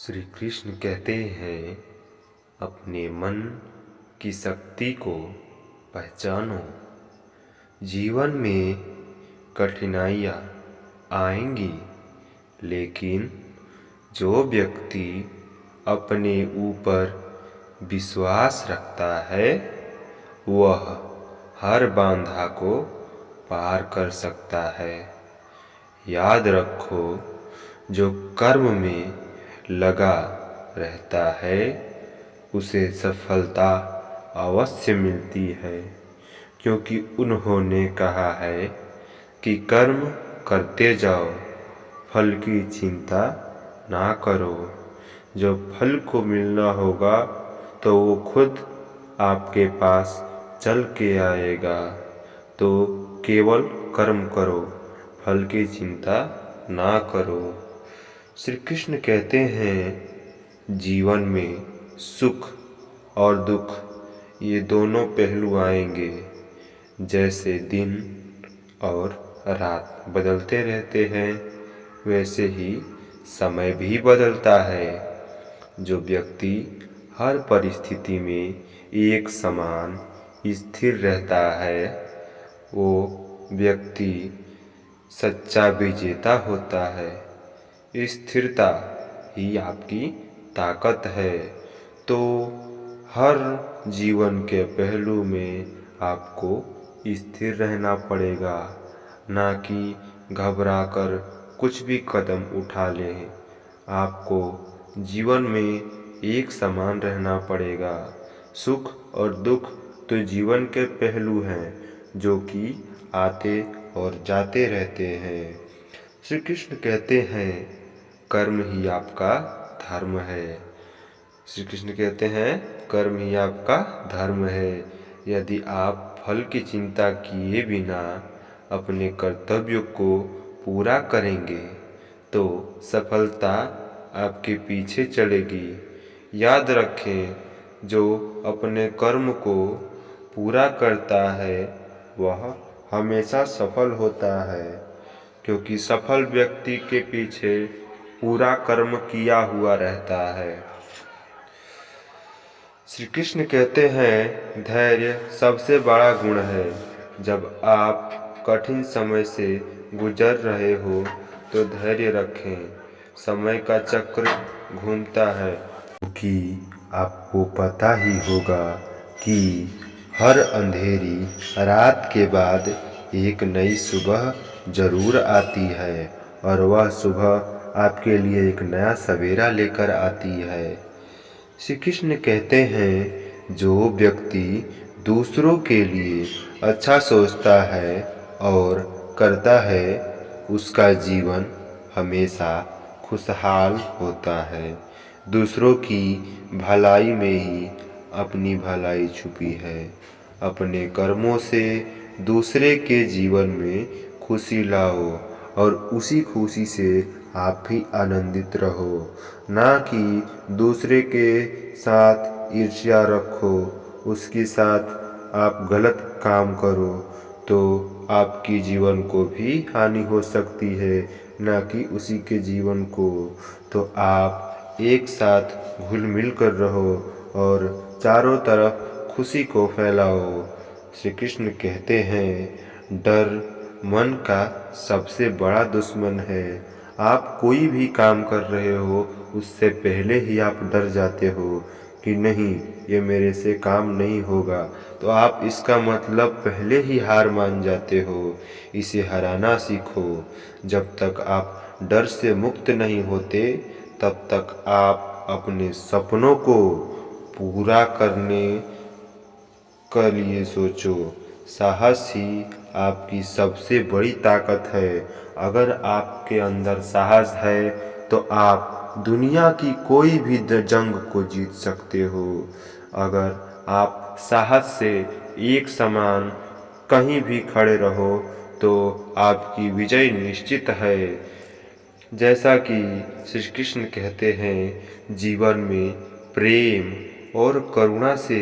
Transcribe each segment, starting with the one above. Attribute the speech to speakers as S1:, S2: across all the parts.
S1: श्री कृष्ण कहते हैं, अपने मन की शक्ति को पहचानो। जीवन में कठिनाइयाँ आएंगी, लेकिन जो व्यक्ति अपने ऊपर विश्वास रखता है वह हर बाधा को पार कर सकता है। याद रखो, जो कर्म में लगा रहता है उसे सफलता अवश्य मिलती है, क्योंकि उन्होंने कहा है कि कर्म करते जाओ, फल की चिंता ना करो। जो फल को मिलना होगा तो वो खुद आपके पास चल के आएगा। तो केवल कर्म करो, फल की चिंता ना करो। श्री कृष्ण कहते हैं, जीवन में सुख और दुख ये दोनों पहलू आएंगे। जैसे दिन और रात बदलते रहते हैं, वैसे ही समय भी बदलता है। जो व्यक्ति हर परिस्थिति में एक समान स्थिर रहता है, वो व्यक्ति सच्चा विजेता होता है। स्थिरता ही आपकी ताकत है। तो हर जीवन के पहलू में आपको स्थिर रहना पड़ेगा, ना कि घबराकर कुछ भी कदम उठा लें। आपको जीवन में एक समान रहना पड़ेगा। सुख और दुख तो जीवन के पहलू हैं, जो कि आते और जाते रहते हैं। श्री कृष्ण कहते हैं, कर्म ही आपका धर्म है। श्री कृष्ण कहते हैं, कर्म ही आपका धर्म है। यदि आप फल की चिंता किए बिना अपने कर्तव्य को पूरा करेंगे तो सफलता आपके पीछे चलेगी। याद रखें, जो अपने कर्म को पूरा करता है वह हमेशा सफल होता है, क्योंकि सफल व्यक्ति के पीछे पूरा कर्म किया हुआ रहता है। श्री कृष्ण कहते हैं, धैर्य सबसे बड़ा गुण है। जब आप कठिन समय से गुजर रहे हो तो धैर्य रखें। समय का चक्र घूमता है, क्योंकि आपको पता ही होगा कि हर अंधेरी रात के बाद एक नई सुबह जरूर आती है, और वह सुबह आपके लिए एक नया सवेरा लेकर आती है। श्री कृष्ण कहते हैं, जो व्यक्ति दूसरों के लिए अच्छा सोचता है और करता है, उसका जीवन हमेशा खुशहाल होता है। दूसरों की भलाई में ही अपनी भलाई छुपी है। अपने कर्मों से दूसरे के जीवन में खुशी लाओ और उसी खुशी से आप भी आनंदित रहो, ना कि दूसरे के साथ ईर्ष्या रखो, उसके साथ आप गलत काम करो तो आपकी जीवन को भी हानि हो सकती है, ना कि उसी के जीवन को। तो आप एक साथ घुल मिल कर रहो और चारों तरफ खुशी को फैलाओ। श्री कृष्ण कहते हैं, डर मन का सबसे बड़ा दुश्मन है। आप कोई भी काम कर रहे हो, उससे पहले ही आप डर जाते हो कि नहीं, ये मेरे से काम नहीं होगा, तो आप इसका मतलब पहले ही हार मान जाते हो। इसे हराना सीखो। जब तक आप डर से मुक्त नहीं होते, तब तक आप अपने सपनों को पूरा करने के लिए सोचो। साहस ही आपकी सबसे बड़ी ताकत है। अगर आपके अंदर साहस है तो आप दुनिया की कोई भी जंग को जीत सकते हो। अगर आप साहस से एक समान कहीं भी खड़े रहो तो आपकी विजय निश्चित है। जैसा कि श्री कृष्ण कहते हैं, जीवन में प्रेम और करुणा से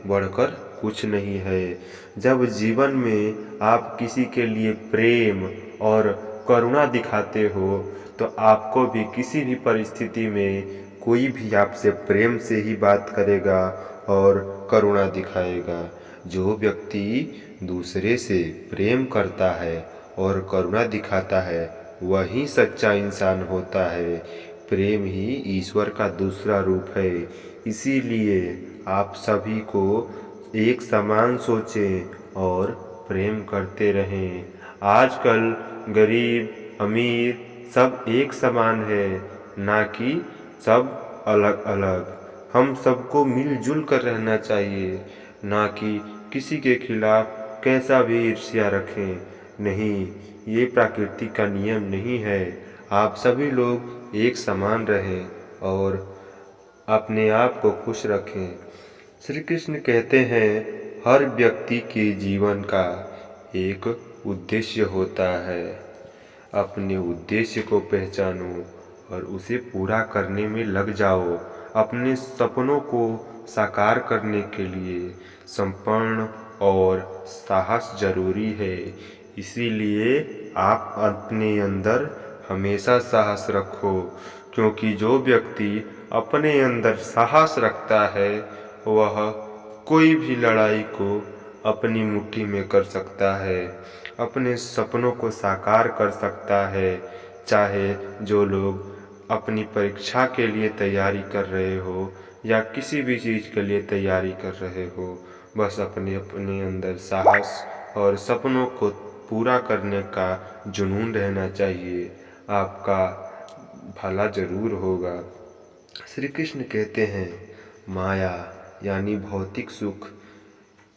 S1: बढ़कर कुछ नहीं है। जब जीवन में आप किसी के लिए प्रेम और करुणा दिखाते हो तो आपको भी किसी भी परिस्थिति में कोई भी आपसे प्रेम से ही बात करेगा और करुणा दिखाएगा। जो व्यक्ति दूसरे से प्रेम करता है और करुणा दिखाता है वही सच्चा इंसान होता है। प्रेम ही ईश्वर का दूसरा रूप है। इसीलिए आप सभी को एक समान सोचें और प्रेम करते रहें। आजकल गरीब अमीर सब एक समान है, ना कि सब अलग अलग। हम सबको मिलजुल कर रहना चाहिए, ना कि किसी के खिलाफ कैसा भी ईर्ष्या रखें। नहीं, ये प्रकृति का नियम नहीं है। आप सभी लोग एक समान रहें और अपने आप को खुश रखें। श्री कृष्ण कहते हैं हर व्यक्ति के जीवन का एक उद्देश्य होता है। अपने उद्देश्य को पहचानो और उसे पूरा करने में लग जाओ। अपने सपनों को साकार करने के लिए संपूर्ण और साहस जरूरी है। इसीलिए आप अपने अंदर हमेशा साहस रखो, क्योंकि जो व्यक्ति अपने अंदर साहस रखता है वह कोई भी लड़ाई को अपनी मुट्ठी में कर सकता है, अपने सपनों को साकार कर सकता है। चाहे जो लोग अपनी परीक्षा के लिए तैयारी कर रहे हो या किसी भी चीज़ के लिए तैयारी कर रहे हो, बस अपने अपने अंदर साहस और सपनों को पूरा करने का जुनून रहना चाहिए। आपका भला जरूर होगा। श्री कृष्ण कहते हैं माया यानी भौतिक सुख,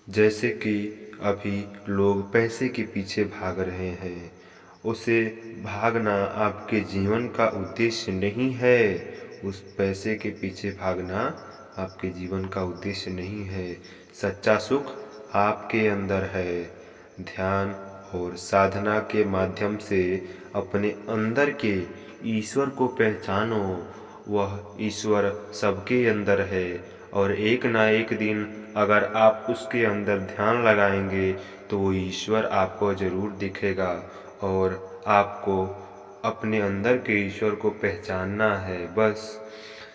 S1: जैसे कि अभी लोग पैसे के पीछे भाग रहे हैं, उसे भागना आपके जीवन का उद्देश्य नहीं है। उस पैसे के पीछे भागना आपके जीवन का उद्देश्य नहीं है। सच्चा सुख आपके अंदर है। ध्यान और साधना के माध्यम से अपने अंदर के ईश्वर को पहचानो। वह ईश्वर सबके अंदर है और एक ना एक दिन अगर आप उसके अंदर ध्यान लगाएंगे तो वो ईश्वर आपको ज़रूर दिखेगा और आपको अपने अंदर के ईश्वर को पहचानना है बस।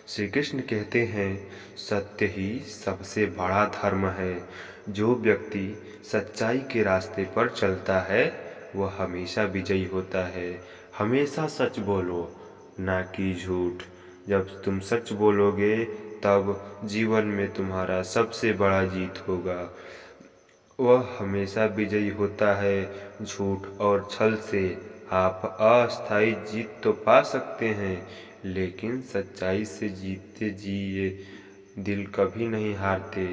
S1: श्री कृष्ण कहते हैं सत्य ही सबसे बड़ा धर्म है। जो व्यक्ति सच्चाई के रास्ते पर चलता है वह हमेशा विजयी होता है। हमेशा सच बोलो, ना कि झूठ। जब तुम सच बोलोगे तब जीवन में तुम्हारा सबसे बड़ा जीत होगा। वह हमेशा विजयी होता है। झूठ और छल से आप अस्थायी जीत तो पा सकते हैं, लेकिन सच्चाई से जीतते जी ये दिल कभी नहीं हारते,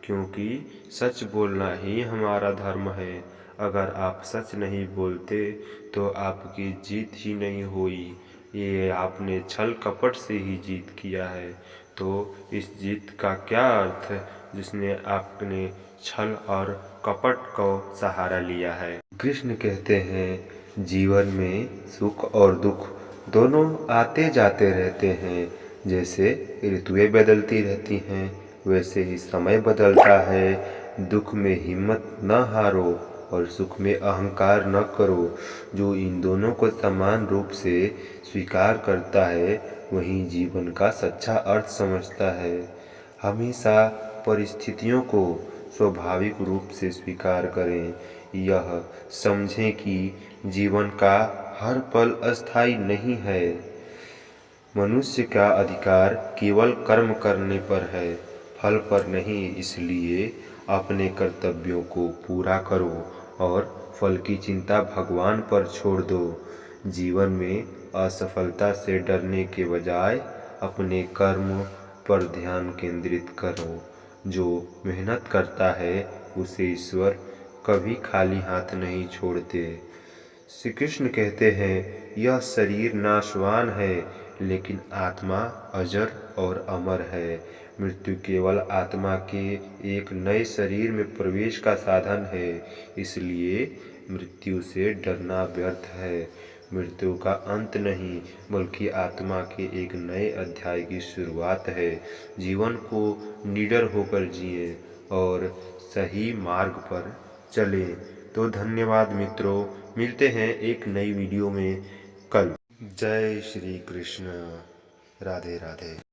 S1: क्योंकि सच बोलना ही हमारा धर्म है। अगर आप सच नहीं बोलते तो आपकी जीत ही नहीं हुई। ये आपने छल कपट से ही जीत किया है। तो इस जीत का क्या अर्थ जिसने आपने छल और कपट को सहारा लिया है। कृष्ण कहते हैं जीवन में सुख और दुख दोनों आते जाते रहते हैं। जैसे ऋतुएं बदलती रहती हैं वैसे ही समय बदलता है। दुख में हिम्मत न हारो और सुख में अहंकार न करो। जो इन दोनों को समान रूप से स्वीकार करता है वही जीवन का सच्चा अर्थ समझता है। हमेशा परिस्थितियों को स्वाभाविक रूप से स्वीकार करें। यह समझें कि जीवन का हर पल अस्थायी नहीं है। मनुष्य का अधिकार केवल कर्म करने पर है, फल पर नहीं। इसलिए अपने कर्तव्यों को पूरा करो और फल की चिंता भगवान पर छोड़ दो। जीवन में असफलता से डरने के बजाय अपने कर्म पर ध्यान केंद्रित करो। जो मेहनत करता है उसे ईश्वर कभी खाली हाथ नहीं छोड़ते। श्री कृष्ण कहते हैं यह शरीर नाशवान है, लेकिन आत्मा अजर और अमर है। मृत्यु केवल आत्मा के एक नए शरीर में प्रवेश का साधन है। इसलिए मृत्यु से डरना व्यर्थ है। मृत्यु का अंत नहीं, बल्कि आत्मा के एक नए अध्याय की शुरुआत है। जीवन को निडर होकर जिए और सही मार्ग पर चलें। तो धन्यवाद मित्रों, मिलते हैं एक नई वीडियो में कल। जय श्री कृष्ण। राधे राधे।